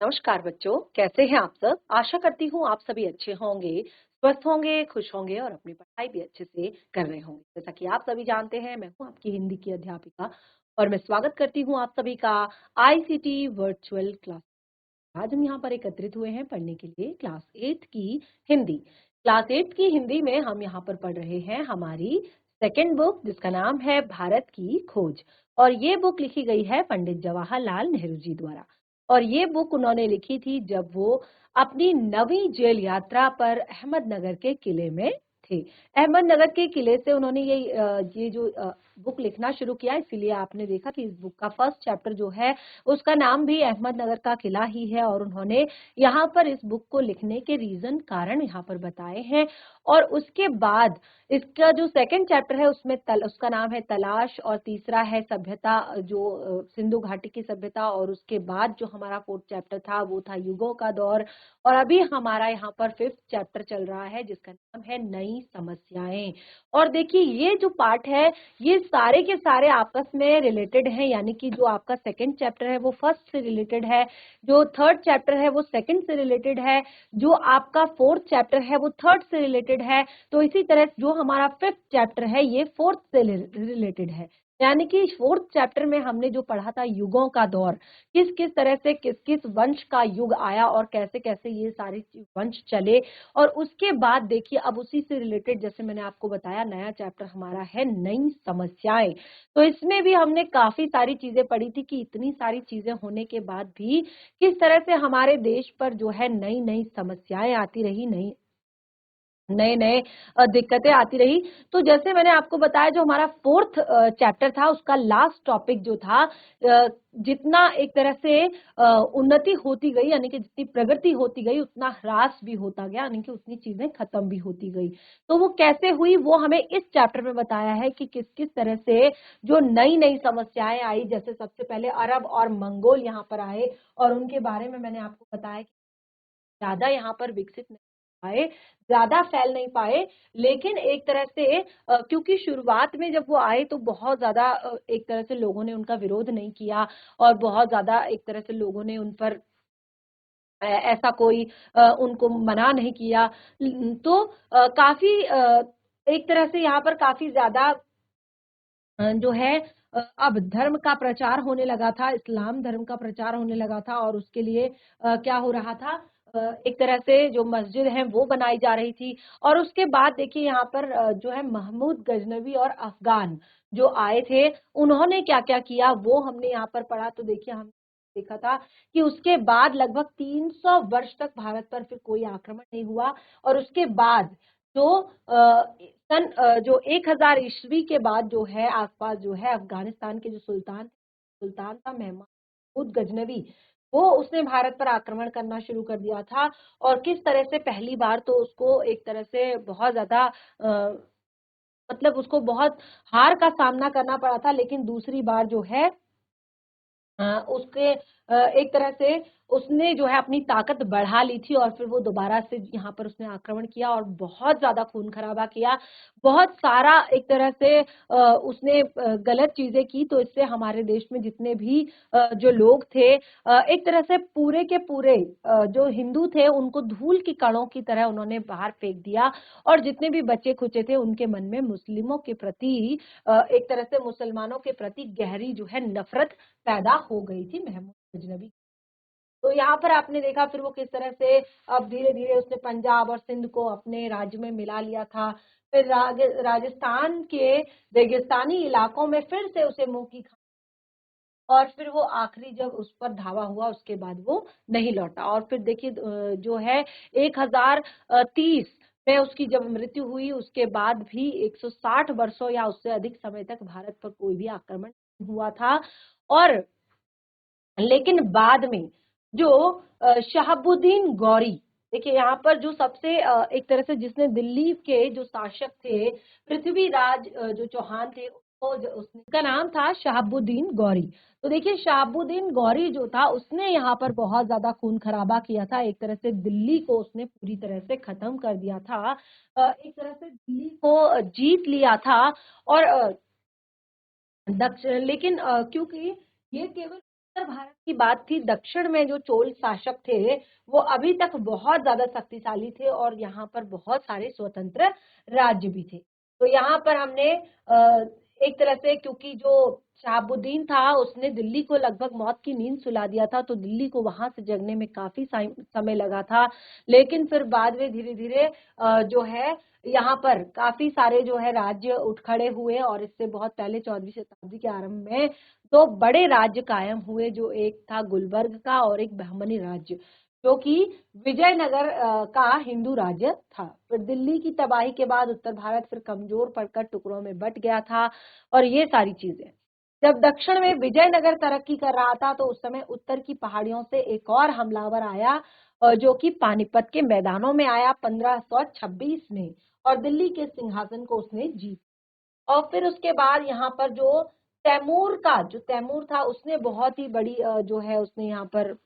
नमस्कार बच्चों, कैसे हैं आप सब? आशा करती हूँ आप सभी अच्छे होंगे, स्वस्थ होंगे, खुश होंगे और अपनी पढ़ाई भी अच्छे से कर रहे होंगे। जैसा कि आप सभी जानते हैं, मैं हूँ आपकी हिंदी की अध्यापिका और मैं स्वागत करती हूँ आप सभी का आईसीटी वर्चुअल क्लास। आज हम यहाँ पर एकत्रित हुए हैं पढ़ने के लिए क्लास 8 की हिंदी। क्लास 8 की हिंदी में हम यहाँ पर पढ़ रहे हैं हमारी सेकंड बुक जिसका नाम है भारत की खोज और ये बुक लिखी गई है पंडित जवाहरलाल नेहरू जी द्वारा। और ये बुक उन्होंने लिखी थी जब वो अपनी 9वीं जेल यात्रा पर अहमदनगर के किले में थे। अहमदनगर के किले से उन्होंने ये जो बुक लिखना शुरू किया, इसीलिए आपने देखा कि इस बुक का फर्स्ट चैप्टर जो है उसका नाम भी अहमदनगर का किला ही है और उन्होंने यहाँ पर इस बुक को लिखने के रीजन कारण यहाँ पर बताए हैं। और उसके बाद इसका जो सेकंड चैप्टर है उसमें उसका नाम है तलाश और तीसरा है सभ्यता, जो सिंधु घाटी की सभ्यता। और उसके बाद जो हमारा फोर्थ चैप्टर था वो था युगों का दौर। और अभी हमारा यहाँ पर फिफ्थ चैप्टर चल रहा है जिसका नाम है नई समस्याएं। और देखिए ये जो पार्ट है ये सारे के सारे आपस में रिलेटेड हैं, यानी कि जो आपका सेकंड चैप्टर है वो फर्स्ट से रिलेटेड है, जो थर्ड चैप्टर है वो सेकंड से रिलेटेड है, जो आपका फोर्थ चैप्टर है वो थर्ड से रिलेटेड है। तो इसी तरह जो हमारा फिफ्थ चैप्टर है ये फोर्थ से रिलेटेड है। यानी कि फोर्थ चैप्टर में हमने जो पढ़ा था युगों का दौर, किस किस तरह से किस किस वंश का युग आया और कैसे कैसे ये सारे वंश चले। और उसके बाद देखिए अब उसी से रिलेटेड जैसे मैंने आपको बताया नया चैप्टर हमारा है नई समस्याएं। तो इसमें भी हमने काफी सारी चीजें पढ़ी थी कि इतनी सारी चीजें होने के बाद भी किस तरह से हमारे देश पर जो है नई नई समस्याएं आती रही, नई नए नए दिक्कतें आती रही। तो जैसे मैंने आपको बताया जो हमारा फोर्थ चैप्टर था उसका लास्ट टॉपिक जो था, जितना एक तरह से उन्नति होती गई यानी कि जितनी प्रगति होती गई उतना ह्रास भी होता गया, यानी कि उतनी चीजें खत्म भी होती गई। तो वो कैसे हुई वो हमें इस चैप्टर में बताया है कि किस किस तरह से जो नई नई समस्याएं आई। जैसे सबसे पहले अरब और मंगोल यहाँ पर आए और उनके बारे में मैंने आपको बताया कि ज्यादा यहाँ पर विकसित नहीं पाए, ज्यादा फैल नहीं पाए। लेकिन एक तरह से क्योंकि शुरुआत में जब वो आए तो बहुत ज्यादा एक तरह से लोगों ने उनका विरोध नहीं किया और बहुत ज्यादा एक तरह से लोगों ने उन पर ऐसा कोई उनको मना नहीं किया। तो काफी एक तरह से यहाँ पर काफी ज्यादा जो है अब धर्म का प्रचार होने लगा था, इस्लाम धर्म का प्रचार होने लगा था और उसके लिए क्या हो रहा था, एक तरह से जो मस्जिद है वो बनाई जा रही थी। और उसके बाद देखिए यहाँ पर जो है महमूद गजनवी और अफगान जो आए थे उन्होंने क्या क्या किया वो हमने यहाँ पर पढ़ा। तो देखिए हम देखा था कि उसके बाद लगभग 300 वर्ष तक भारत पर फिर कोई आक्रमण नहीं हुआ। और उसके बाद जो जो 1000 ईस्वी के बाद जो है आसपास जो है अफगानिस्तान के जो सुल्तान था महमूद गजनवी, वो उसने भारत पर आक्रमण करना शुरू कर दिया था। और किस तरह से पहली बार तो उसको एक तरह से बहुत ज्यादा मतलब उसको बहुत हार का सामना करना पड़ा था, लेकिन दूसरी बार जो है उसके एक तरह से उसने जो है अपनी ताकत बढ़ा ली थी और फिर वो दोबारा से यहाँ पर उसने आक्रमण किया और बहुत ज्यादा खून खराबा किया। बहुत सारा एक तरह से उसने गलत चीजें की। तो इससे हमारे देश में जितने भी जो लोग थे एक तरह से पूरे के पूरे जो हिंदू थे उनको धूल की कणों की तरह उन्होंने बाहर फेंक दिया। और जितने भी बच्चे खुचे थे उनके मन में मुस्लिमों के प्रति एक तरह से मुसलमानों के प्रति गहरी जो है नफरत पैदा हो गई थी महमूद गजनवी। तो यहाँ पर आपने देखा फिर वो किस तरह से अब धीरे धीरे उसने पंजाब और सिंध को अपने राज्य में मिला लिया था। फिर राजस्थान के रेगिस्तानी इलाकों में फिर से उसे मुंह की और फिर वो आखिरी जब उस पर धावा हुआ उसके बाद वो नहीं लौटा। और फिर देखिए जो है 1030 में उसकी जब मृत्यु हुई उसके बाद भी 160 वर्षों या उससे अधिक समय तक भारत पर कोई भी आक्रमण नहीं हुआ था। और लेकिन बाद में जो शहाबुद्दीन गौरी, देखिए यहाँ पर जो सबसे एक तरह से जिसने दिल्ली के जो शासक थे पृथ्वीराज जो चौहान थे उसका नाम था शहाबुद्दीन गौरी। तो देखिए शहाबुद्दीन गौरी जो था उसने यहाँ पर बहुत ज्यादा खून खराबा किया था, एक तरह से दिल्ली को उसने पूरी तरह से खत्म कर दिया था, एक तरह से दिल्ली को जीत लिया था। और दक्षिण लेकिन क्योंकि ये केवल उत्तर भारत की बात थी, दक्षिण में जो चोल शासक थे वो अभी तक बहुत ज्यादा शक्तिशाली थे और यहाँ पर बहुत सारे स्वतंत्र राज्य भी थे। तो यहाँ पर हमने एक तरह से, क्योंकि जो शहाबुद्दीन था उसने दिल्ली को लगभग मौत की नींद सुला दिया था, तो दिल्ली को वहां से जगने में काफी समय लगा था। लेकिन फिर बाद में धीरे धीरे जो है यहाँ पर काफी सारे जो है राज्य उठ खड़े हुए और इससे बहुत पहले 14वीं शताब्दी के आरंभ में दो बड़े राज्य कायम हुए, जो एक था गुलबर्ग का और एक बहमनी राज्य, जो कि विजयनगर का हिंदू राज्य था। फिर दिल्ली की तबाही के बाद उत्तर भारत फिर कमजोर पड़कर टुकड़ों में बंट गया था और ये सारी चीजें। जब दक्षिण में विजयनगर तरक्की कर रहा था तो उस समय उत्तर की पहाड़ियों से एक और हमलावर आया, जो कि पानीपत के मैदानों में आया 1526 में, और दिल्ली के सिंहासन को उसने जीत। और फिर उसके बाद यहाँ पर जो तैमूर था उसने बहुत ही बड़ी जो है उसने यहाँ पर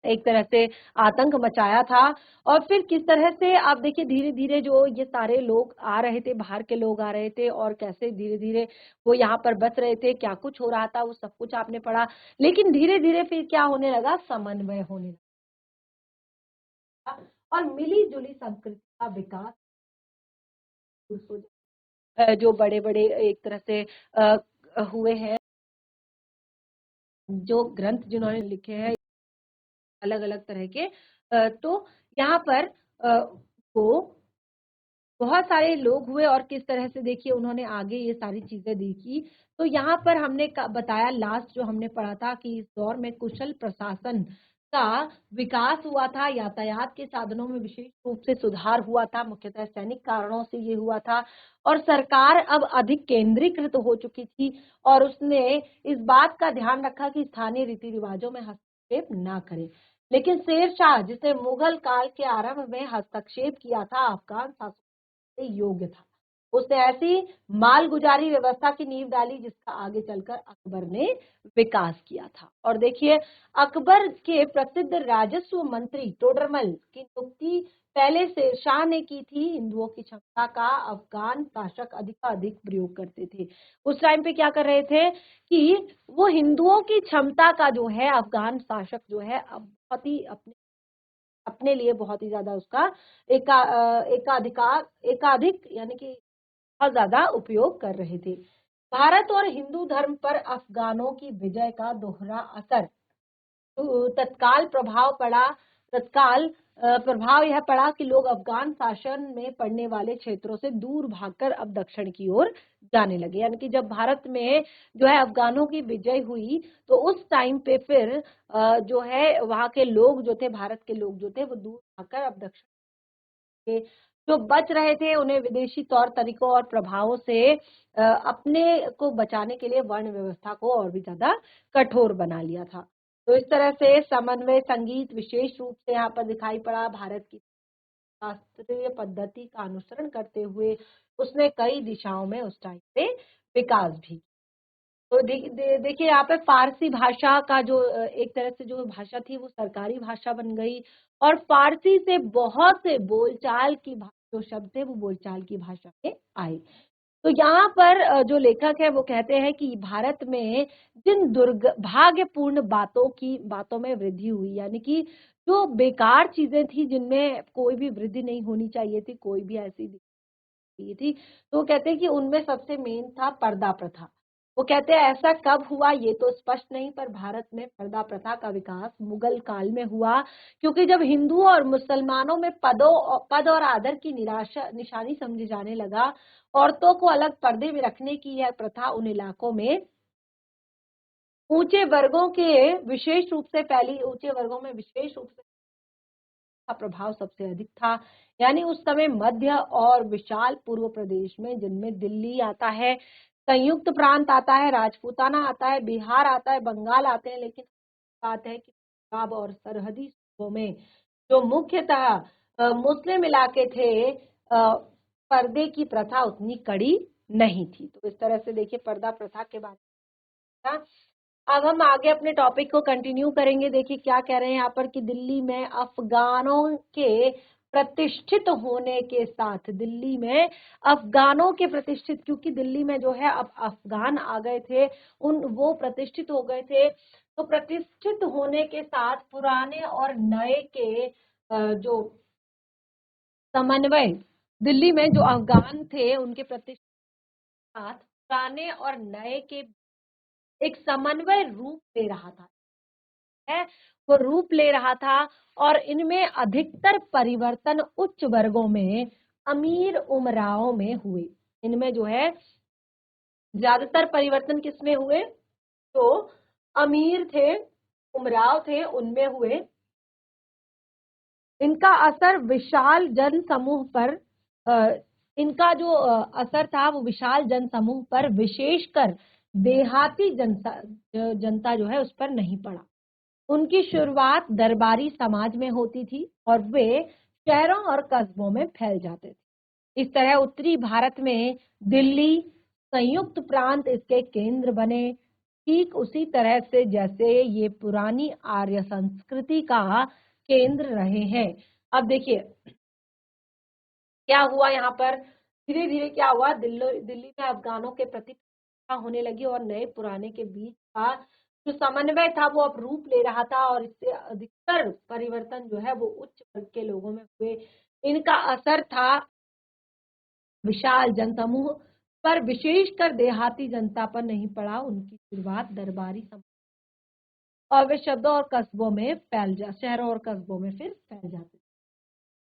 एक तरह से आतंक मचाया था। और फिर किस तरह से आप देखिए धीरे धीरे जो ये सारे लोग आ रहे थे, बाहर के लोग आ रहे थे और कैसे धीरे धीरे वो यहाँ पर बस रहे थे, क्या कुछ हो रहा था वो सब कुछ आपने पढ़ा। लेकिन धीरे धीरे फिर क्या होने लगा, समन्वय होने लगा और मिली जुली संस्कृति का विकास जो बड़े बड़े एक तरह से हुए हैं, जो ग्रंथ जिन्होंने लिखे हैं अलग अलग तरह के, तो यहाँ पर वो बहुत सारे लोग हुए और किस तरह से देखिए उन्होंने आगे ये सारी चीजें देखी। तो यहाँ पर हमने बताया लास्ट जो हमने पढ़ा था कि इस दौर में कुशल प्रशासन का विकास हुआ था, यातायात के साधनों में विशेष रूप से सुधार हुआ था, मुख्यतः सैनिक कारणों से ये हुआ था, और सरकार अब अधिक केंद्रीकृत हो चुकी थी और उसने इस बात का ध्यान रखा कि स्थानीय रीति रिवाजों में हस्तक्षेप ना करें। लेकिन शेर शाह, जिसने मुगल काल के आरंभ में हस्तक्षेप किया था, अफगान शासक योग्य था। उसने ऐसी मालगुजारी व्यवस्था की नींव डाली जिसका आगे चलकर अकबर ने विकास किया था। और देखिए अकबर के प्रसिद्ध राजस्व मंत्री टोडरमल की नियुक्ति पहले शेरशाह ने की थी। हिंदुओं की क्षमता का अफगान शासक अधिकाधिक प्रयोग करते थे। उस टाइम पे क्या कर रहे थे कि वो हिंदुओं की क्षमता का जो है अफगान शासक जो है अब बहुत ही अपने लिए बहुत ही ज्यादा उसका एकाधिक यानी कि बहुत ज्यादा उपयोग कर रहे थे। भारत और हिंदू धर्म पर अफगानों की विजय का दोहरा असर तत्काल प्रभाव यह पड़ा कि लोग अफगान शासन में पड़ने वाले क्षेत्रों से दूर भागकर अब दक्षिण की ओर जाने लगे। यानी कि जब भारत में जो है अफगानों की विजय हुई तो उस टाइम पे फिर जो है वहां के लोग जो थे, भारत के लोग जो थे, वो दूर भागकर अब दक्षिण के जो बच रहे थे उन्हें विदेशी तौर तरीकों और प्रभावों से अपने को बचाने के लिए वर्ण व्यवस्था को और भी ज्यादा कठोर बना लिया था। तो इस तरह से समन्वय संगीत विशेष रूप से यहाँ पर दिखाई पड़ा। भारत की शास्त्रीय पद्धति का अनुसरण करते हुए उसने कई दिशाओं में उस टाइम पे विकास भी। तो देखिए यहाँ पे फारसी भाषा का जो एक तरह से जो भाषा थी वो सरकारी भाषा बन गई और फारसी से बहुत से बोलचाल की जो शब्द थे वो बोलचाल की भाषा में आए। तो यहाँ पर जो लेखक है वो कहते हैं कि भारत में जिन दुर्भाग्यपूर्ण बातों में वृद्धि हुई, यानी कि जो बेकार चीजें थी जिनमें कोई भी वृद्धि नहीं होनी चाहिए थी, कोई भी ऐसी थी, तो वो कहते हैं कि उनमें सबसे मेन था पर्दा प्रथा। वो कहते हैं ऐसा कब हुआ ये तो स्पष्ट नहीं, पर भारत में पर्दा प्रथा का विकास मुगल काल में हुआ, क्योंकि जब हिंदुओं और मुसलमानों में पद और आदर की निशानी समझे जाने लगा, औरतों को अलग पर्दे में रखने की यह प्रथा उन इलाकों में ऊंचे वर्गों में विशेष रूप से का प्रभाव सबसे अधिक था। यानी उस समय मध्य और विशाल पूर्व प्रदेश में, जिनमें दिल्ली आता है, संयुक्त प्रांत आता है, राजपूताना आता है, बिहार आता है, बंगाल आते हैं, लेकिन बात है कि पंजाब और सरहदी सूबों में जो मुख्यतः मुस्लिम इलाके थे, पर्दे की प्रथा उतनी कड़ी नहीं थी। तो इस तरह से देखिए पर्दा प्रथा के बारे में। अब हम आगे अपने टॉपिक को कंटिन्यू करेंगे। देखिए क्या कह रहे हैं यहाँ पर कि दिल्ली में अफगानों के प्रतिष्ठित होने के साथ दिल्ली में अफगानों के प्रतिष्ठित, क्योंकि दिल्ली में जो है अब अफगान आ गए थे, वो प्रतिष्ठित हो गए थे, तो प्रतिष्ठित होने के साथ पुराने और नए के जो समन्वय, दिल्ली में जो अफगान थे उनके प्रतिष्ठित साथ पुराने और नए के एक समन्वय रूप ले रहा था, है वो रूप ले रहा था। और इनमें अधिकतर परिवर्तन उच्च वर्गों में, अमीर उमराव में हुए। इनमें जो है ज्यादातर परिवर्तन किसमें हुए, तो अमीर थे, उमराव थे, उनमें हुए। इनका असर विशाल जन समूह पर, इनका जो असर था वो विशाल जन समूह पर, विशेषकर देहाती जनता जो है उस पर नहीं पड़ा। उनकी शुरुआत दरबारी समाज में होती थी और वे शहरों और कस्बों में फैल जाते थे। इस तरह उत्तरी भारत में दिल्ली, संयुक्त प्रांत इसके केंद्र बने, ठीक उसी तरह से जैसे ये पुरानी आर्य संस्कृति का केंद्र रहे हैं। अब देखिए क्या हुआ यहाँ पर, धीरे धीरे क्या हुआ, दिल्ली में अफगानों के प्रति होने लगी और नए पुराने के बीच का जो समन्वय था वो अब रूप ले रहा था, और इससे अधिकतर परिवर्तन जो है वो उच्च वर्ग के लोगों में हुए। इनका असर था विशाल जनसमूह पर, विशेषकर देहाती जनता पर नहीं पड़ा। उनकी शुरुआत दरबारी समाज और वे शहरों और कस्बों में शहरों और कस्बों में फिर फैल जाते।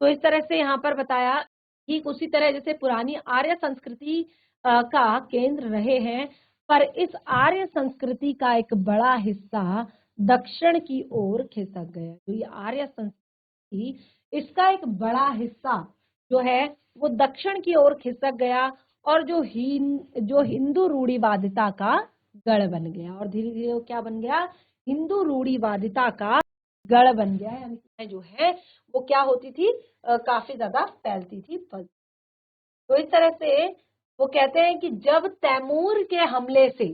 तो इस तरह से यहाँ पर बताया, ठीक उसी तरह जैसे पुरानी आर्य संस्कृति का केंद्र रहे हैं, पर इस आर्य संस्कृति का एक बड़ा हिस्सा दक्षिण की ओर खिसक गया। तो ये आर्य संस्कृति, इसका एक बड़ा हिस्सा जो है वो दक्षिण की ओर खिसक गया, और जो हिंदू रूढ़िवादिता का गढ़ बन गया। और धीरे धीरे वो क्या बन गया, हिंदू रूढ़िवादिता का गढ़ बन गया। यानी जो है वो क्या होती थी, काफी ज्यादा फैलती थी। तो इस तरह से वो कहते हैं कि जब तैमूर के हमले से,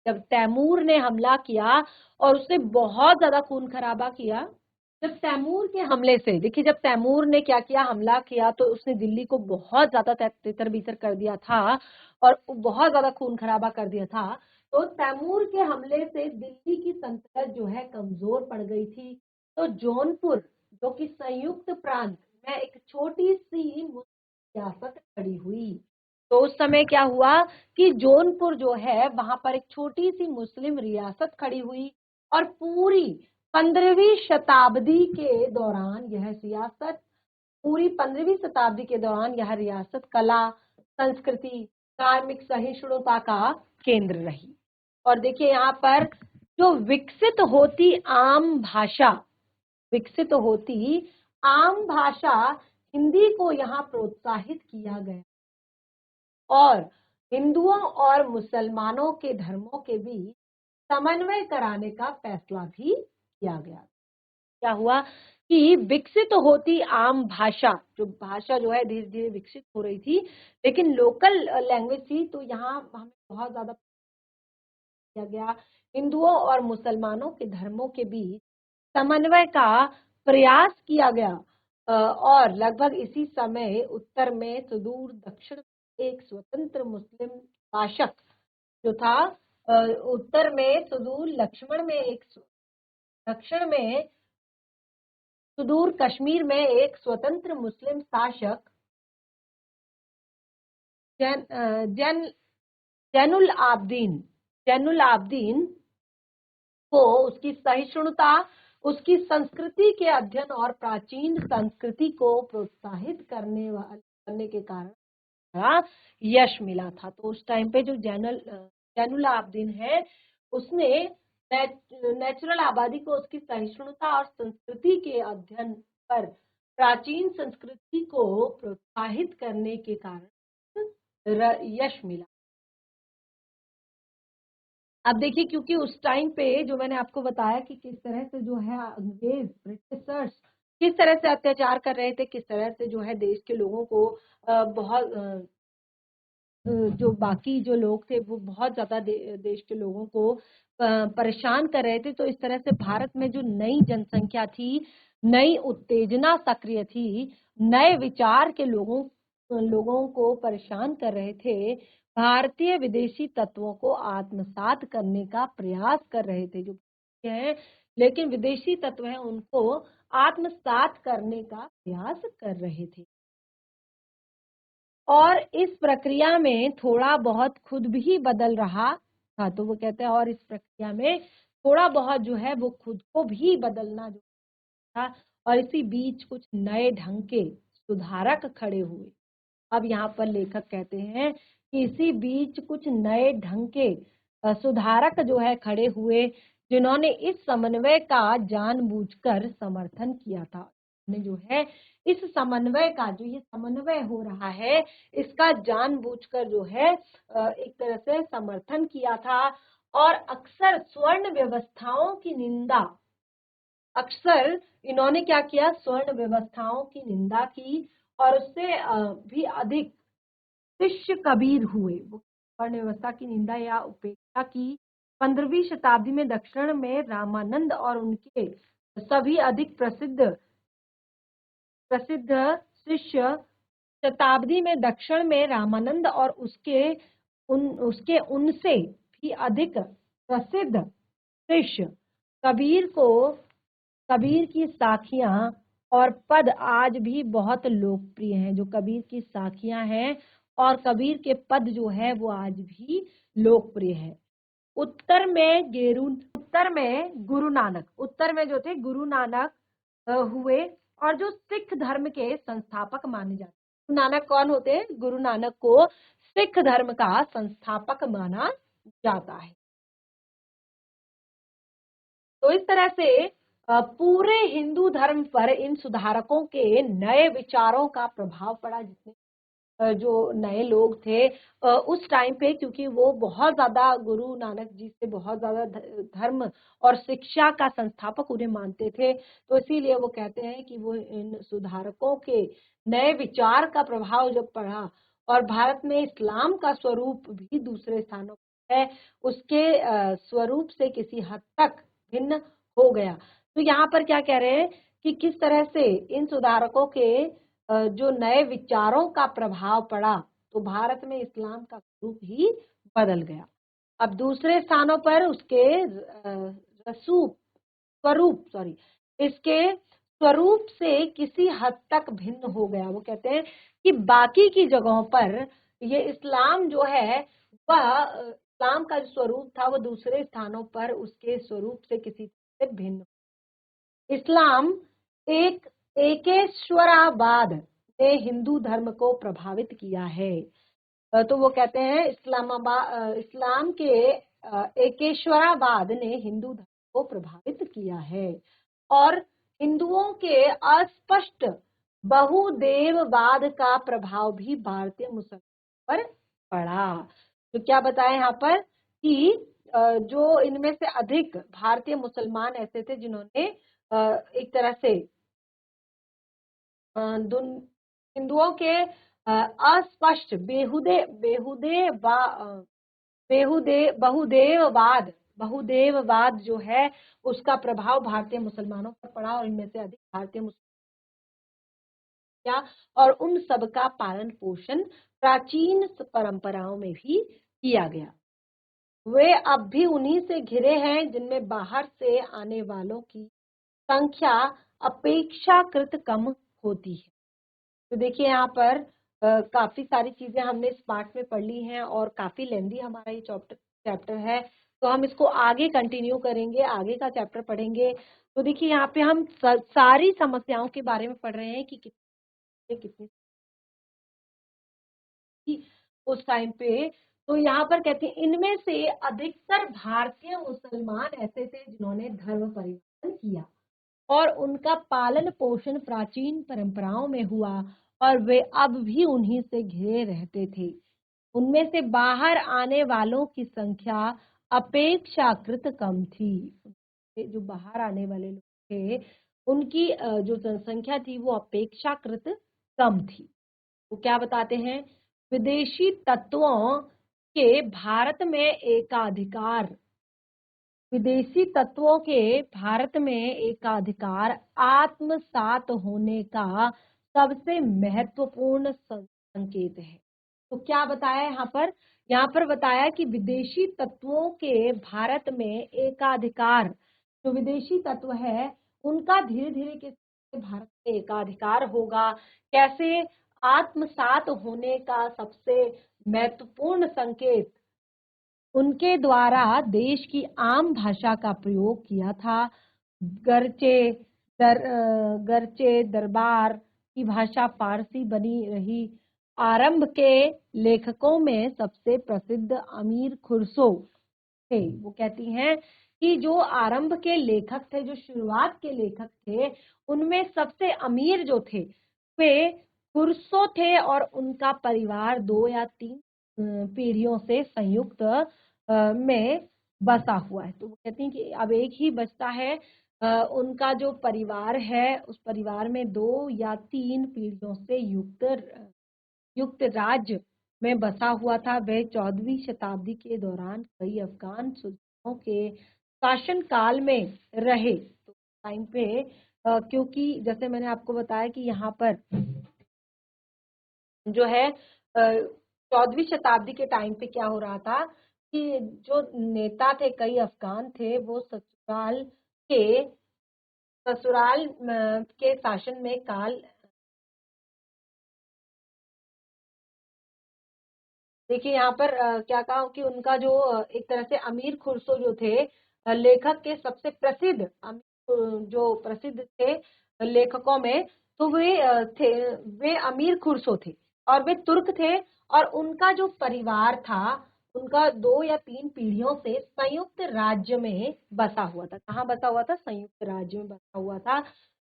जब तैमूर ने हमला किया और उसने बहुत ज्यादा खून खराबा किया, जब तैमूर के हमले से, देखिए जब तैमूर ने क्या किया, हमला किया, तो उसने दिल्ली को बहुत ज्यादा तितर बितर कर दिया था और बहुत ज्यादा खून खराबा कर दिया था। तो तैमूर के हमले से दिल्ली की सल्तनत जो है कमजोर पड़ गई थी। तो जौनपुर जो कि संयुक्त प्रांत में एक छोटी सी रियासत खड़ी हुई। तो उस समय क्या हुआ कि जौनपुर जो है वहां पर एक छोटी सी मुस्लिम रियासत खड़ी हुई, और पूरी 15वीं शताब्दी के दौरान यह रियासत, पूरी 15वीं शताब्दी के दौरान यह रियासत कला, संस्कृति, धार्मिक सहिष्णुता का केंद्र रही। और देखिए यहाँ पर जो विकसित होती आम भाषा हिंदी को यहाँ प्रोत्साहित किया गया, और हिंदुओं और मुसलमानों के धर्मों के बीच समन्वय कराने का फैसला भी किया गया। क्या हुआ कि विकसित होती आम भाषा, जो भाषा जो है धीरे धीरे विकसित हो रही थी, लेकिन लोकल लैंग्वेज थी, तो यहाँ हमें बहुत ज्यादा किया गया। हिंदुओं और मुसलमानों के धर्मों के बीच समन्वय का प्रयास किया गया, और लगभग इसी समय उत्तर में सुदूर दक्षिण एक स्वतंत्र मुस्लिम शासक जो था, उत्तर में सुदूर दक्षिण में सुदूर कश्मीर में एक स्वतंत्र मुस्लिम शासक जैनुल आबदीन को उसकी सहिष्णुता, उसकी संस्कृति के अध्ययन और प्राचीन संस्कृति को प्रोत्साहित करने के कारण यश मिला था। तो उस टाइम पे जो जैनुल आबदीन है, उसने नेचुरल आबादी को उसकी सहिष्णुता और संस्कृति के अध्ययन पर प्राचीन संस्कृति को प्रोत्साहित करने के कारण यश मिला। अब देखिए, क्योंकि उस टाइम पे जो मैंने आपको बताया कि किस तरह से जो है अंग्रेज ब्रिटिशर्स किस तरह से अत्याचार कर रहे थे, किस तरह से जो है देश के लोगों को बहुत जो बाकी जो लोग थे वो बहुत ज्यादा देश के लोगों को परेशान कर रहे थे। तो इस तरह से भारत में जो नई जनसंख्या थी, नई उत्तेजना सक्रिय थी, नए विचार के लोगों लोगों को परेशान कर रहे थे, भारतीय विदेशी तत्वों को आत्मसात करने का प्रयास कर रहे थे। जो हैं लेकिन विदेशी तत्व हैं उनको आत्मसात करने का प्रयास कर रहे थे। और इस प्रक्रिया में थोड़ा बहुत खुद भी बदल रहा था। तो वो कहते हैं और इस प्रक्रिया में थोड़ा बहुत जो है वो खुद को भी बदलना जो था। और इसी बीच कुछ नए ढंग के सुधारक खड़े हुए। अब यहाँ पर लेखक कहते हैं कि इसी बीच कुछ नए ढंग के सुधारक जो है खड़े हुए, जिन्होंने इस समन्वय का जानबूझकर समर्थन किया था। ने जो है इस समन्वय का जो ये समन्वय हो रहा है, इसका जानबूझकर जो है एक तरह से समर्थन किया था। और अक्सर स्वर्ण व्यवस्थाओं की निंदा, अक्सर इन्होंने क्या किया, स्वर्ण व्यवस्थाओं की निंदा की और उससे भी अधिक शिष्य कबीर हुए। वो वर्ण व्यवस्था की निंदा या उपेक्षा की। 15वीं शताब्दी में दक्षिण में रामानंद और उनके सभी अधिक प्रसिद्ध प्रसिद्ध शिष्य, शताब्दी में दक्षिण में रामानंद और उसके उनसे भी अधिक प्रसिद्ध शिष्य कबीर की साखियां और पद आज भी बहुत लोकप्रिय हैं। जो कबीर की साखियां हैं और कबीर के पद जो है वो आज भी लोकप्रिय है। उत्तर में गुरु नानक, उत्तर में जो थे गुरु नानक हुए और जो सिख धर्म के संस्थापक माने जाते हैं। गुरु नानक कौन होते हैं? गुरु नानक को सिख धर्म का संस्थापक माना जाता है। तो इस तरह से पूरे हिंदू धर्म पर इन सुधारकों के नए विचारों का प्रभाव पड़ा। जितने जो नए लोग थे उस टाइम पे, क्योंकि वो बहुत ज्यादा गुरु नानक जी से बहुत ज्यादा धर्म और शिक्षा का संस्थापक उन्हें मानते थे, तो इसीलिए वो कहते हैं कि वो इन सुधारकों के नए विचार का प्रभाव जब पड़ा और भारत में इस्लाम का स्वरूप भी दूसरे स्थानों पर है, उसके स्वरूप से किसी हद तक भिन्न हो गया। तो यहाँ पर क्या कह रहे हैं कि किस तरह से इन सुधारकों के जो नए विचारों का प्रभाव पड़ा तो भारत में इस्लाम का स्वरूप ही बदल गया। अब दूसरे स्थानों पर उसके रसूप स्वरूप सॉरी इसके स्वरूप से किसी हद तक भिन्न हो गया। वो कहते हैं कि बाकी की जगहों पर ये इस्लाम जो है वह इस्लाम का जो स्वरूप था वो दूसरे स्थानों पर उसके स्वरूप से किसी से भिन्न। इस्लाम एक एकेश्वरावाद ने हिंदू धर्म को प्रभावित किया है। तो वो कहते हैं इस्लाम के एकेश्वरावाद ने हिंदू धर्म को प्रभावित किया है और हिंदुओं के अस्पष्ट बहुदेववाद का प्रभाव भी भारतीय मुसलमानों पर पड़ा। तो क्या बताया यहाँ पर कि जो इनमें से अधिक भारतीय मुसलमान ऐसे थे जिन्होंने एक तरह से हिंदुओं के अस्पष्ट बहुदेववाद जो है उसका प्रभाव भारतीय मुसलमानों पर पड़ा और इनमें से अधिक भारतीय मुसलमान और उन सब का पालन पोषण प्राचीन परंपराओं में भी किया गया। वे अब भी उन्हीं से घिरे हैं जिनमें बाहर से आने वालों की संख्या अपेक्षाकृत कम होती है। तो देखिए यहाँ पर काफी सारी चीजें हमने इस पार्ट में पढ़ ली हैं और काफी लेंदी हमारा ये चैप्टर है, तो हम इसको आगे कंटिन्यू करेंगे, आगे का चैप्टर पढ़ेंगे। तो देखिए यहाँ पे हम सारी समस्याओं के बारे में पढ़ रहे हैं कि कितनी उस टाइम पे। तो यहाँ पर कहते हैं इनमें से अधिकतर भारतीय मुसलमान ऐसे थे जिन्होंने धर्म परिवर्तन किया और उनका पालन पोषण प्राचीन परंपराओं में हुआ और वे अब भी उन्हीं से घिरे रहते थे। उनमें से बाहर आने वालों की संख्या अपेक्षाकृत कम थी। जो बाहर आने वाले लोग थे उनकी जो जनसंख्या थी वो अपेक्षाकृत कम थी। वो क्या बताते हैं, विदेशी तत्वों के भारत में एकाधिकार, विदेशी तत्वों के भारत में एकाधिकार आत्मसात होने का सबसे महत्वपूर्ण संकेत है। तो क्या बताया यहाँ पर? यहाँ पर बताया कि विदेशी तत्वों के भारत में एकाधिकार, जो विदेशी तत्व है उनका धीरे धीरे कैसे भारत में एकाधिकार होगा, कैसे आत्मसात होने का सबसे महत्वपूर्ण संकेत उनके द्वारा देश की आम भाषा का प्रयोग किया था। गरचे दरबार की भाषा फारसी बनी रही। आरंभ के लेखकों में सबसे प्रसिद्ध अमीर खुसरो थे। वो कहती हैं कि जो आरंभ के लेखक थे, जो शुरुआत के लेखक थे, उनमें सबसे अमीर जो थे वे खुसरो थे और उनका परिवार 2 या 3 पीढ़ियों से संयुक्त में बसा हुआ है। तो वो कहती हैं कि अब एक ही बचता है। उनका जो परिवार है उस परिवार में 2 या 3 पीढ़ियों से युक्त राज्य में बसा हुआ था। वह 14वीं शताब्दी के दौरान कई अफगान सुल्तानों के शासन काल में रहे। तो टाइम पे क्योंकि जैसे मैंने आपको बताया कि यहाँ पर जो है 14वीं शताब्दी के टाइम पे क्या हो रहा था कि जो नेता थे, कई अफगान थे, वो ससुराल के शासन में काल, देखिए यहाँ पर क्या कहा कि उनका जो एक तरह से अमीर खुसरो जो थे, लेखक के सबसे प्रसिद्ध जो प्रसिद्ध थे लेखकों में, तो वे अमीर खुसरो थे और वे तुर्क थे। और उनका जो परिवार था उनका 2 या 3 पीढ़ियों से संयुक्त राज्य में बसा हुआ था। कहाँ बसा हुआ था? संयुक्त राज्य में बसा हुआ था।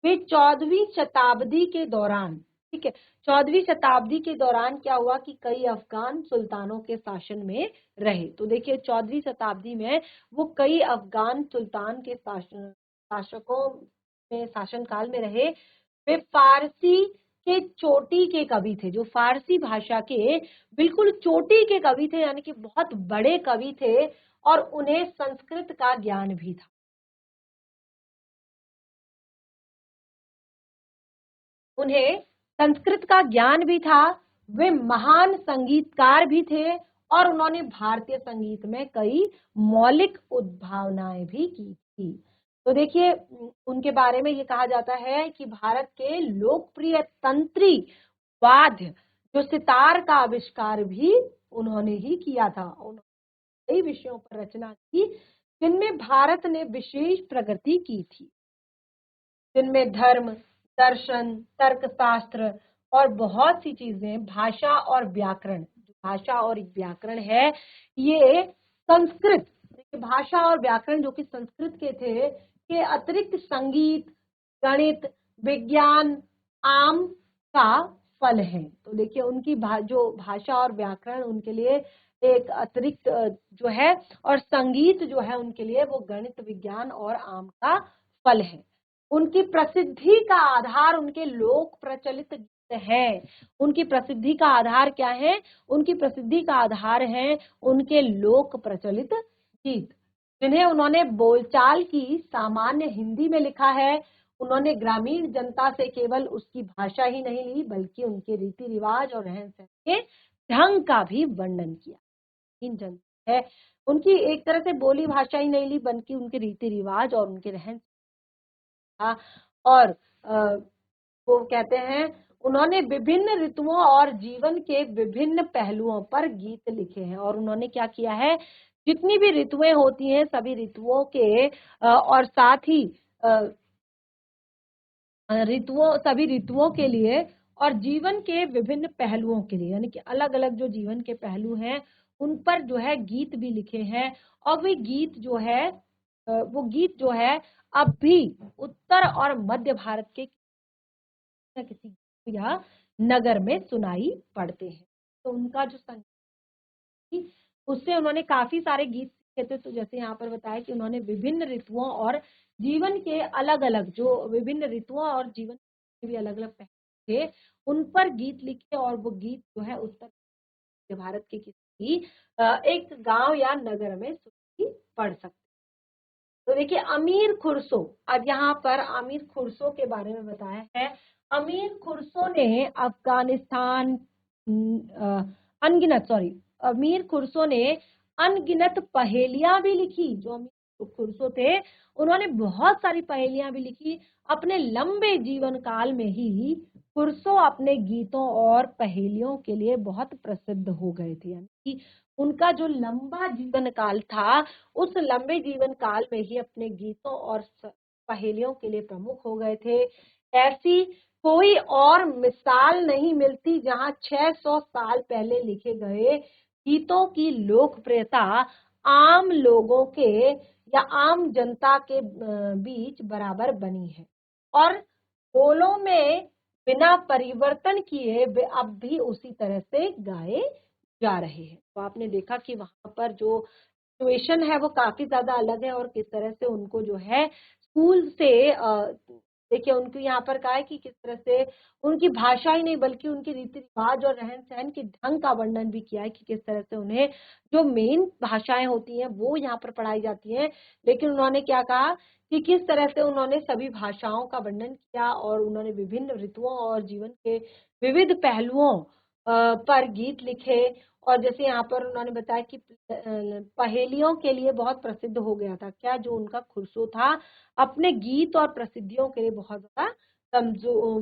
वे 14वीं शताब्दी के दौरान, ठीक है, 14वीं शताब्दी के दौरान क्या हुआ कि कई अफगान सुल्तानों के शासन में रहे। तो देखिए 14वीं शताब्दी में वो कई अफगान सुल्तान के शासकों में शासन काल में रहे। वे फारसी के चोटी के कवि थे, जो फारसी भाषा के बिल्कुल चोटी के कवि थे, यानी कि बहुत बड़े कवि थे और उन्हें संस्कृत का ज्ञान भी था। उन्हें संस्कृत का ज्ञान भी था। वे महान संगीतकार भी थे और उन्होंने भारतीय संगीत में कई मौलिक उद्भावनाएं भी की थी। तो देखिए उनके बारे में ये कहा जाता है कि भारत के लोकप्रिय तंत्री वाद्य जो सितार का आविष्कार भी उन्होंने ही किया था। उन्होंने कई विषयों पर रचना की जिनमें भारत ने विशेष प्रगति की थी, जिनमें धर्म, दर्शन, तर्कशास्त्र और बहुत सी चीजें, भाषा और व्याकरण, भाषा और व्याकरण है ये संस्कृत, भाषा और व्याकरण जो कि संस्कृत के थे, के अतिरिक्त संगीत, गणित, विज्ञान, आम का फल है। तो देखिए उनकी जो भाषा और व्याकरण उनके लिए एक अतिरिक्त जो है, और संगीत जो है उनके लिए वो गणित, विज्ञान और आम का फल है। उनकी प्रसिद्धि का आधार उनके लोक प्रचलित गीत है। उनकी प्रसिद्धि का आधार क्या है? उनकी प्रसिद्धि का आधार है उनके लोक प्रचलित गीत, जिन्हें उन्होंने बोलचाल की सामान्य हिंदी में लिखा है। उन्होंने ग्रामीण जनता से केवल उसकी भाषा ही नहीं ली, बल्कि उनके रीति रिवाज और रहन सहन के ढंग का भी वर्णन किया। इन जनता है उनकी एक तरह से बोली भाषा ही नहीं ली, बल्कि उनके रीति रिवाज और उनके रहन। और वो कहते हैं उन्होंने विभिन्न ऋतुओं और जीवन के विभिन्न पहलुओं पर गीत लिखे हैं। और उन्होंने क्या किया है, जितनी भी ऋतुएं होती हैं सभी ऋतुओं के और साथ ही सभी ऋतुओं के लिए और जीवन के विभिन्न पहलुओं के लिए, यानी कि अलग अलग जो जीवन के पहलू हैं उन पर जो है गीत भी लिखे हैं। और वे गीत जो है वो गीत जो है अब भी उत्तर और मध्य भारत के किसी या नगर में सुनाई पड़ते हैं। तो उनका जो संगीत, उससे उन्होंने काफी सारे गीत सीखे थे। तो जैसे यहाँ पर बताया कि उन्होंने विभिन्न ऋतुओं और जीवन के अलग अलग, जो विभिन्न ऋतुओं और जीवन के भी अलग अलग पहलू थे, उन पर गीत लिखे। और वो गीत जो है उत्तर भारत के किसी एक गांव या नगर में सुनाई पड़ सकते। तो देखिए अमीर खुसरो, अब यहाँ पर अमीर खुसरो के बारे में बताया है। अमीर खुर्सो ने अफगानिस्तान अनगिनत सॉरी अमीर खुर्सो ने अनगिनत पहेलियां भी लिखी। जो अमीर खुर्सो थे उन्होंने बहुत सारी पहेलियां भी लिखी। अपने लंबे जीवन काल में ही खुर्सो अपने गीतों और पहेलियों के लिए बहुत प्रसिद्ध हो गए थे। यानी कि उनका जो लंबा जीवन काल था, उस लंबे जीवन काल में ही अपने गीतों और पहेलियों के लिए प्रमुख हो गए थे। ऐसी कोई और मिसाल नहीं मिलती जहां 600 साल पहले लिखे गए गीतों की लोकप्रियता आम लोगों के या आम जनता के बीच बराबर बनी है, और बोलों में बिना परिवर्तन किए वे अब भी उसी तरह से गाए जा रहे हैं। तो आपने देखा कि वहां पर जो सिचुएशन है वो काफी ज्यादा अलग है, और किस तरह से उनको जो है स्कूल से देखिए उनको यहाँ पर कहा है कि किस तरह से उनकी भाषा ही नहीं बल्कि उनके रीति रिवाज और रहन सहन के ढंग का वर्णन भी किया है कि किस तरह से उन्हें जो मेन भाषाएं होती हैं वो यहाँ पर पढ़ाई जाती हैं। लेकिन उन्होंने क्या कहा कि किस तरह से उन्होंने सभी भाषाओं का वर्णन किया, और उन्होंने विभिन्न ऋतुओं और जीवन के विविध पहलुओं पर गीत लिखे। और जैसे यहाँ पर उन्होंने बताया कि पहेलियों के लिए बहुत प्रसिद्ध हो गया था। क्या जो उनका खुर्सो था अपने गीत और प्रसिद्धियों के लिए बहुत ज्यादा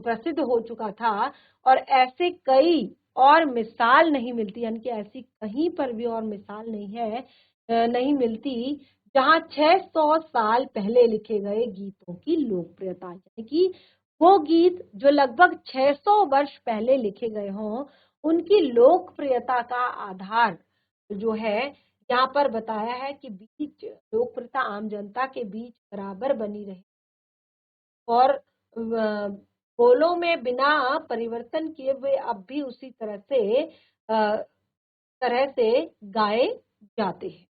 प्रसिद्ध हो चुका था, और ऐसे कई और मिसाल नहीं मिलती, यानी कि ऐसी कहीं पर भी और मिसाल नहीं है, नहीं मिलती जहां 600 साल पहले लिखे गए गीतों की लोकप्रियता, यानी कि वो गीत जो लगभग 600 वर्ष पहले लिखे गए हों, उनकी लोकप्रियता का आधार जो है यहाँ पर बताया है कि बीच लोकप्रियता आम जनता के बीच बराबर बनी रही, और बोलों में बिना परिवर्तन किए वे अब भी उसी तरह से गाए जाते हैं।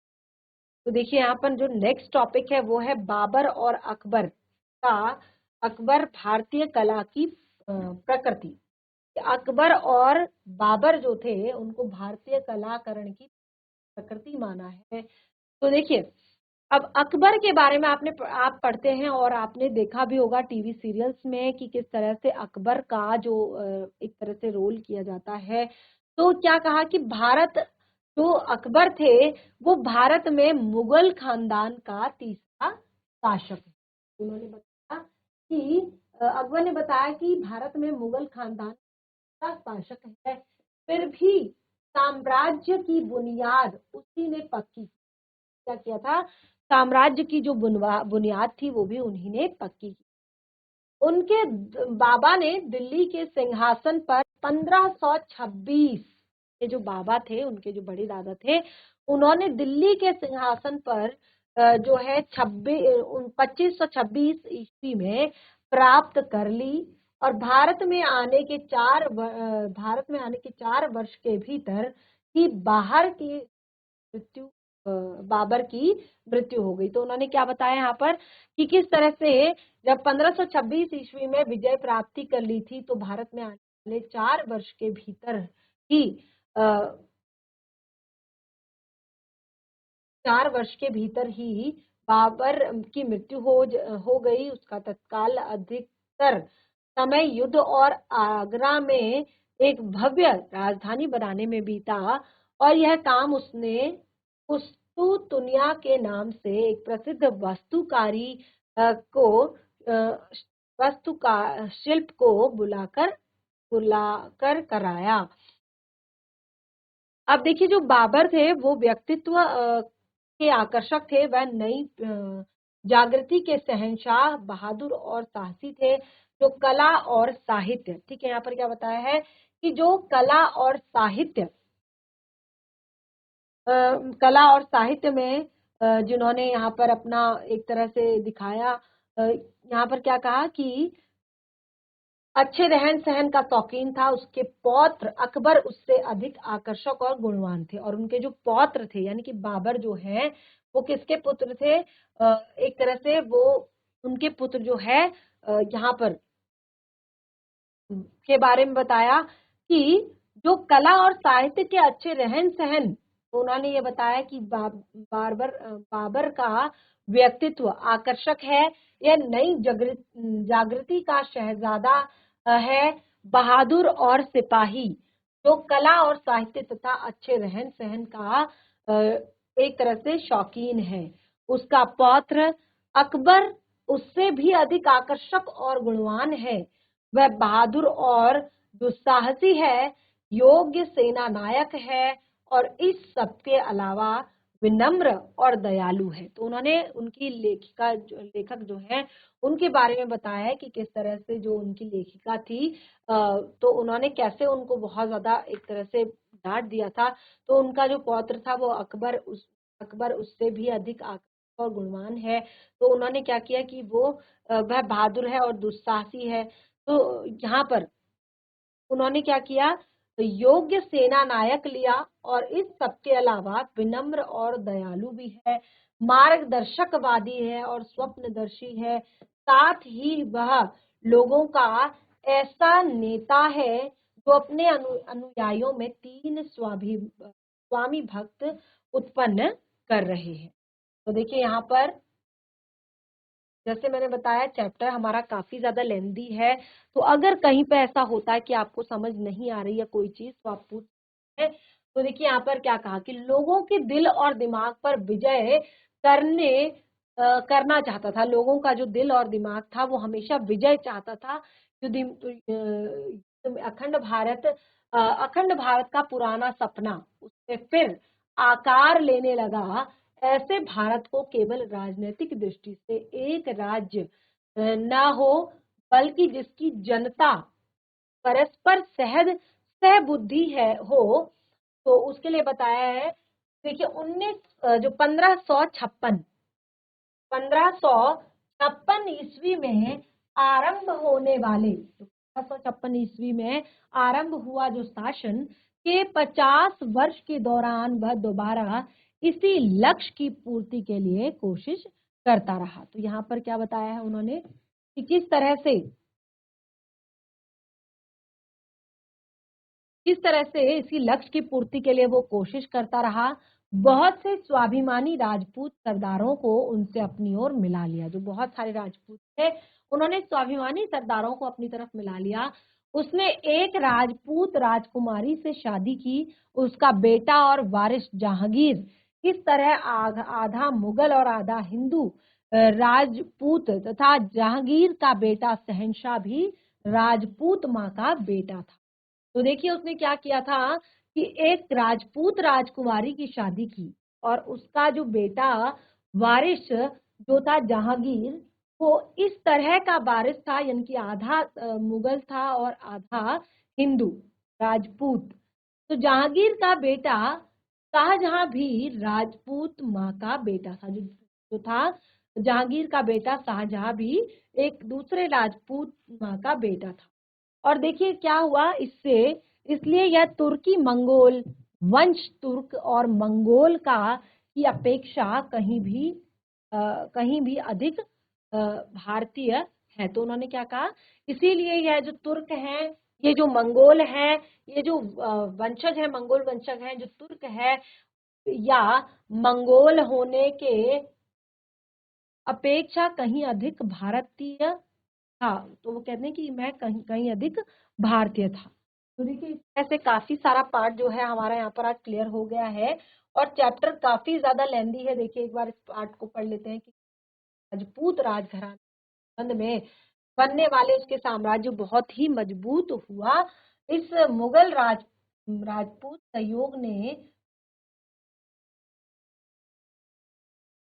तो देखिए यहाँ पर जो नेक्स्ट टॉपिक है वो है बाबर और अकबर का, अकबर भारतीय कला की प्रकृति। अकबर और बाबर जो थे उनको भारतीय कलाकरण की प्रकृति माना है। तो देखिए अब अकबर के बारे में आप पढ़ते हैं और आपने देखा भी होगा टीवी सीरियल्स में कि किस तरह से अकबर का जो एक तरह से रोल किया जाता है। तो क्या कहा कि भारत जो अकबर थे वो भारत में मुगल खानदान का तीसरा शासक है। उन्होंने बताया कि अकबर ने बताया कि भारत में मुगल खानदान का शासक है, फिर भी साम्राज्य की बुनियाद उसी ने पक्की। क्या किया था? साम्राज्य की जो बुनियाद थी वो भी उन्हीं ने पक्की की। उनके बाबा ने दिल्ली के सिंहासन पर 1526, ये जो बाबा थे उनके जो बड़े दादा थे उन्होंने दिल्ली के सिंहासन पर जो है 2526 ईस्वी में प्राप्त कर ली, और भारत में आने के 4 वर्ष के भीतर ही मृत्यु बाबर की मृत्यु हो गई। तो उन्होंने क्या बताया यहाँ पर कि किस तरह से जब 1526 ईस्वी में विजय प्राप्ति कर ली थी तो भारत में आने वाले 4 वर्ष के भीतर ही 4 वर्ष के भीतर ही बाबर की मृत्यु हो गई। उसका तत्काल अधिकतर समय युद्ध और आगरा में एक भव्य राजधानी बनाने में बीता, और यह काम उसने कुस्तुतुनिया के नाम से एक प्रसिद्ध वास्तुकारी को शिल्प को बुलाकर कराया। अब देखिए जो बाबर थे वो व्यक्तित्व के आकर्षक थे, वह नई जागृति के शहंशाह, बहादुर और साहसी थे। जो कला और साहित्य, ठीक है, यहाँ पर क्या बताया है कि जो कला और साहित्य में जिन्होंने यहाँ पर अपना एक तरह से दिखाया, यहाँ पर क्या कहा कि अच्छे रहन सहन का शौकीन था। उसके पौत्र अकबर उससे अधिक आकर्षक और गुणवान थे, और उनके जो पौत्र थे यानी कि बाबर जो हैं वो किसके पुत्र थे? एक तरह से वो उनके पुत्र जो है यहाँ पर के बारे में बताया कि जो कला और साहित्य के अच्छे रहन सहन, तो उन्होंने ये बताया कि बाबर का व्यक्तित्व आकर्षक है। यह नई जागृति का शहजादा है बहादुर और सिपाही, जो कला और साहित्य तथा अच्छे रहन सहन का एक तरह से शौकीन है। उसका पौत्र अकबर उससे भी अधिक आकर्षक और गुणवान है। वह बहादुर और दुस्साहसी है, योग्य सेना नायक है और इस सब के अलावा विनम्र और दयालु है। तो उन्होंने उनकी लेखक जो है उनके बारे में बताया है कि किस तरह से जो उनकी लेखिका थी, तो उन्होंने कैसे उनको बहुत ज्यादा एक तरह से डांट दिया था। तो उनका जो पौत्र था वो अकबर उससे भी अधिक आकर्षक और गुणवान है। तो उन्होंने क्या किया कि वह बहादुर है और दुस्साहसी है। तो यहाँ पर उन्होंने क्या किया, योग्य सेना नायक लिया और इस सबके अलावा विनम्र और दयालु भी है, मार्गदर्शकवादी है और स्वप्नदर्शी है। साथ ही वह लोगों का ऐसा नेता है जो अपने अनुयायियों में तीन स्वामी भक्त उत्पन्न कर रहे हैं। तो देखिए यहाँ पर जैसे मैंने बताया चैप्टर हमारा काफी ज्यादा लेंदी है। तो अगर कहीं पे ऐसा होता है कि आपको समझ नहीं आ रही है कोई चीज तो आप पूछ सकते हैं। तो देखिए यहाँ पर क्या कहा कि लोगों के दिल और दिमाग पर विजय करना चाहता था। लोगों का जो दिल और दिमाग था वो हमेशा विजय चाहता था। अखंड भारत का पुराना सपना उससे फिर आकार लेने लगा। ऐसे भारत को केवल राजनीतिक दृष्टि से एक राज्य न हो, बल्कि जिसकी जनता परस्पर सहबुद्धि है हो, तो उसके लिए बताया है। देखिए 1556 ईस्वी में आरंभ होने वाले 1556 ईस्वी में आरंभ हुआ जो शासन के 50 वर्ष के दौरान वह दोबारा इसी लक्ष्य की पूर्ति के लिए कोशिश करता रहा। तो यहाँ पर क्या बताया है उन्होंने कि किस तरह से इसी लक्ष्य की पूर्ति के लिए वो कोशिश करता रहा। बहुत से स्वाभिमानी राजपूत सरदारों को उनसे अपनी ओर मिला लिया। जो बहुत सारे राजपूत थे उन्होंने स्वाभिमानी सरदारों को अपनी तरफ मिला लिया। उसने एक राजपूत राजकुमारी से शादी की। उसका बेटा और वारिस जहांगीर इस तरह आधा मुगल और आधा हिंदू राजपूत तथा जहांगीर का बेटा शहंशाह भी राजपूत माँ का बेटा था। तो देखिए उसने क्या किया था कि एक राजपूत राजकुमारी की शादी की और उसका जो बेटा वारिस जो था जहांगीर, वो इस तरह का वारिस था, यानी कि आधा मुगल था और आधा हिंदू राजपूत। तो जहांगीर का बेटा शाहजहां भी राजपूत माँ का बेटा था। जो था जहांगीर का बेटा शाहजहां भी एक दूसरे राजपूत माँ का बेटा था। और देखिए क्या हुआ इससे, इसलिए यह तुर्की मंगोल वंश तुर्क और मंगोल का की अपेक्षा कहीं भी अधिक भारतीय है। तो उन्होंने क्या कहा, इसीलिए यह जो तुर्क हैं, ये जो मंगोल हैं, ये जो वंशज है, मंगोल वंशज हैं, जो तुर्क है या मंगोल होने के अपेक्षा कहीं अधिक भारतीय था। तो वो कहते हैं कि मैं कहीं कहीं अधिक भारतीय था। तो देखिए ऐसे काफी सारा पार्ट जो है हमारा यहाँ पर आज क्लियर हो गया है और चैप्टर काफी ज्यादा लेंदी है। देखिए एक बार इस पार्ट को पढ़ लेते हैं कि राजपूत राजघराने संबंध में बनने वाले उसके साम्राज्य बहुत ही मजबूत हुआ। इस मुगल राजपूत सहयोग ने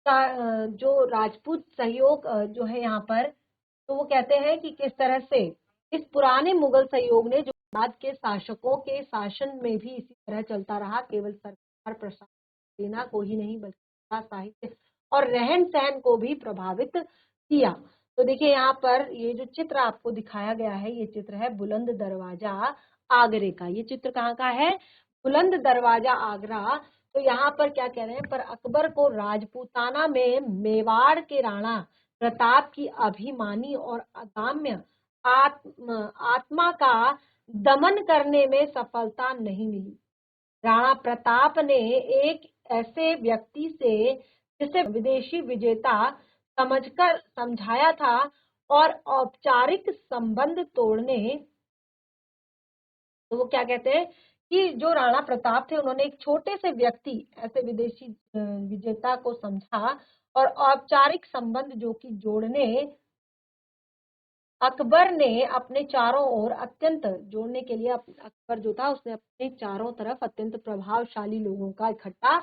जो राजपूत सहयोग जो है यहाँ पर, तो वो कहते हैं कि किस तरह से इस पुराने मुगल सहयोग ने जो बाद के शासकों के शासन में भी इसी तरह चलता रहा। केवल सरकार प्रशासन सेना को ही नहीं बल्कि साहित्य और रहन सहन को भी प्रभावित किया। तो देखिए यहाँ पर ये जो चित्र आपको दिखाया गया है, ये चित्र है बुलंद दरवाजा आगरे का। ये चित्र कहाँ का है, बुलंद दरवाजा आगरा। तो यहाँ पर क्या कह रहे हैं, पर अकबर को राजपूताना में मेवाड़ के राणा प्रताप की अभिमानी और अदम्य आत्मा का दमन करने में सफलता नहीं मिली। राणा प्रताप ने एक ऐसे व्यक्ति से जिसे विदेशी विजेता समझकर समझाया था, और औपचारिक संबंध तोड़ने, तो वो क्या कहते हैं कि जो राणा प्रताप थे उन्होंने एक छोटे से व्यक्ति ऐसे विदेशी विजेता को समझा और औपचारिक संबंध जो कि जोड़ने अकबर ने अपने चारों ओर अत्यंत जोड़ने के लिए अकबर जो था उसने अपने चारों तरफ अत्यंत प्रभावशाली लोगों का इकट्ठा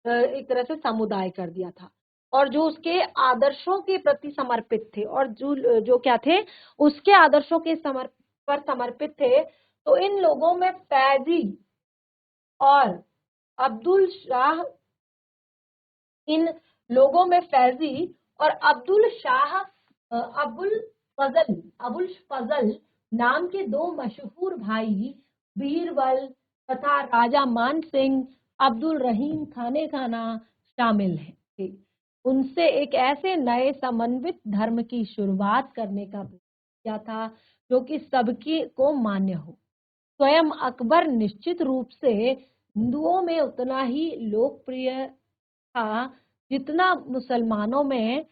एक तरह से समुदाय कर दिया था और जो उसके आदर्शों के प्रति समर्पित थे और जो जो क्या थे उसके आदर्शों के पर समर्पित थे। तो इन लोगों में फैजी और अब्दुल शाह, इन लोगों में फैजी और अब्दुल शाह अबुल फजल नाम के दो मशहूर भाई बीरबल तथा राजा मान सिंह अब्दुल रहीम खाने खाना शामिल थे। उनसे एक ऐसे नए समन्वित धर्म की शुरुआत करने का प्रयास किया था जो कि सबकी को मान्य हो। स्वयं अकबर निश्चित रूप से हिंदुओं में उतना ही लोकप्रिय था जितना मुसलमानों में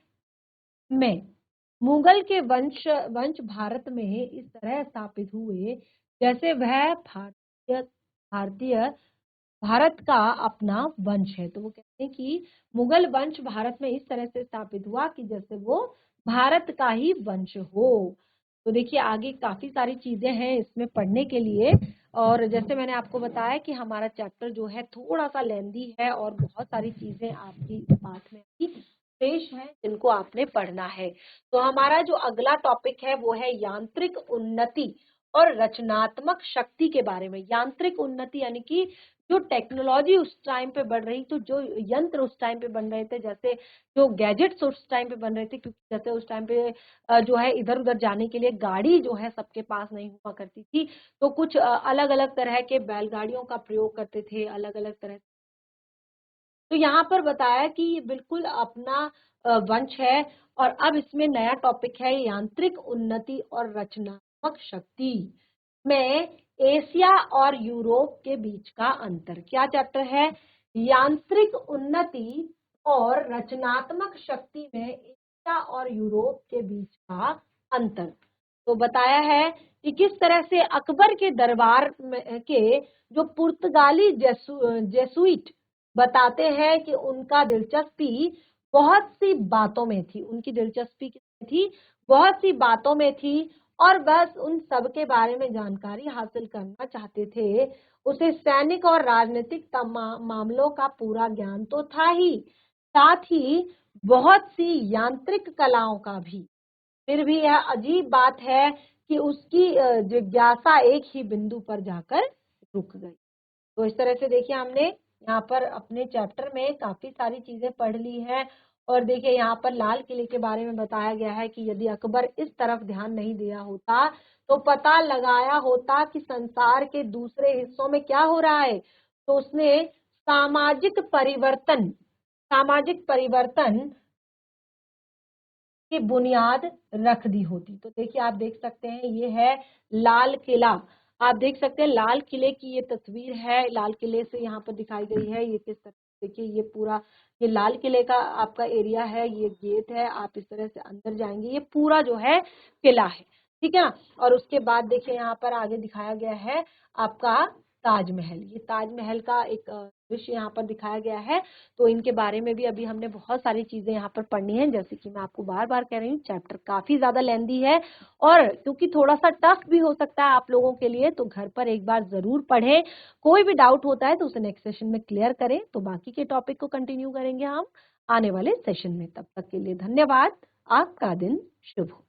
मुगल के वंश भारत में इस तरह स्थापित हुए जैसे वह भारतीय भारत का अपना वंश है। तो वो कहते हैं कि मुगल वंश भारत में इस तरह से स्थापित हुआ कि जैसे वो भारत का ही वंश हो। तो देखिए आगे काफी सारी चीजें हैं इसमें पढ़ने के लिए और जैसे मैंने आपको बताया कि हमारा चैप्टर जो है थोड़ा सा लेंदी है और बहुत सारी चीजें आपकी पाठ में शेष हैं जिनको आपने पढ़ना है। तो हमारा जो अगला टॉपिक है वो है यांत्रिक उन्नति और रचनात्मक शक्ति के बारे में। यांत्रिक उन्नति यानी कि जो टेक्नोलॉजी उस टाइम पे बढ़ रही, तो जो यंत्र उस टाइम पे बन रहे थे, जैसे जो गैजेट्स उस टाइम पे बन रहे थे, क्योंकि जैसे उस टाइम पे जो है इधर उधर जाने के लिए गाड़ी जो है सबके पास नहीं हुआ करती थी, तो कुछ अलग अलग तरह के बैलगाड़ियों का प्रयोग करते थे अलग अलग तरह। तो यहाँ पर बताया कि ये बिल्कुल अपना वंश है और अब इसमें नया टॉपिक है यांत्रिक उन्नति और रचनात्मक शक्ति में एशिया और यूरोप के बीच का अंतर। क्या चैप्टर है? यांत्रिक उन्नति और रचनात्मक शक्ति में एशिया और यूरोप के बीच का अंतर। तो बताया है कि किस तरह से अकबर के दरबार के जो पुर्तगाली जेसुइट बताते हैं कि उनका दिलचस्पी बहुत सी बातों में थी, उनकी दिलचस्पी किसमें थी? बहुत सी बातों में थी और बस उन सब के बारे में जानकारी हासिल करना चाहते थे। उसे सैनिक और राजनीतिक मामलों का पूरा ज्ञान तो था ही, साथ ही बहुत सी यांत्रिक कलाओं का भी। फिर भी यह अजीब बात है कि उसकी जिज्ञासा एक ही बिंदु पर जाकर रुक गई। तो इस तरह से देखिए हमने यहाँ पर अपने चैप्टर में काफी सारी चीजें पढ़ ली है और देखिए यहाँ पर लाल किले के बारे में बताया गया है कि यदि अकबर इस तरफ ध्यान नहीं दिया होता तो पता लगाया होता कि संसार के दूसरे हिस्सों में क्या हो रहा है, तो उसने सामाजिक परिवर्तन की बुनियाद रख दी होती। तो देखिए आप देख सकते हैं ये है लाल किला, आप देख सकते हैं लाल किले की ये तस्वीर है, लाल किले से यहाँ पर दिखाई गई है। ये किस तरह देखिए ये पूरा ये लाल किले का आपका एरिया है, ये गेट है, आप इस तरह से अंदर जाएंगे, ये पूरा जो है किला है, ठीक है। और उसके बाद देखिए यहाँ पर आगे दिखाया गया है आपका ताजमहल, ये ताजमहल का एक दृश्य यहाँ पर दिखाया गया है। तो इनके बारे में भी अभी हमने बहुत सारी चीजें यहाँ पर पढ़नी है, जैसे कि मैं आपको बार बार कह रही हूँ चैप्टर काफी ज्यादा लेंदी है और क्योंकि थोड़ा सा टफ भी हो सकता है आप लोगों के लिए, तो घर पर एक बार जरूर पढ़ें। कोई भी डाउट होता है तो उसे नेक्स्ट सेशन में क्लियर करें। तो बाकी के टॉपिक को कंटिन्यू करेंगे हम आने वाले सेशन में। तब तक के लिए धन्यवाद। आपका दिन शुभ हो।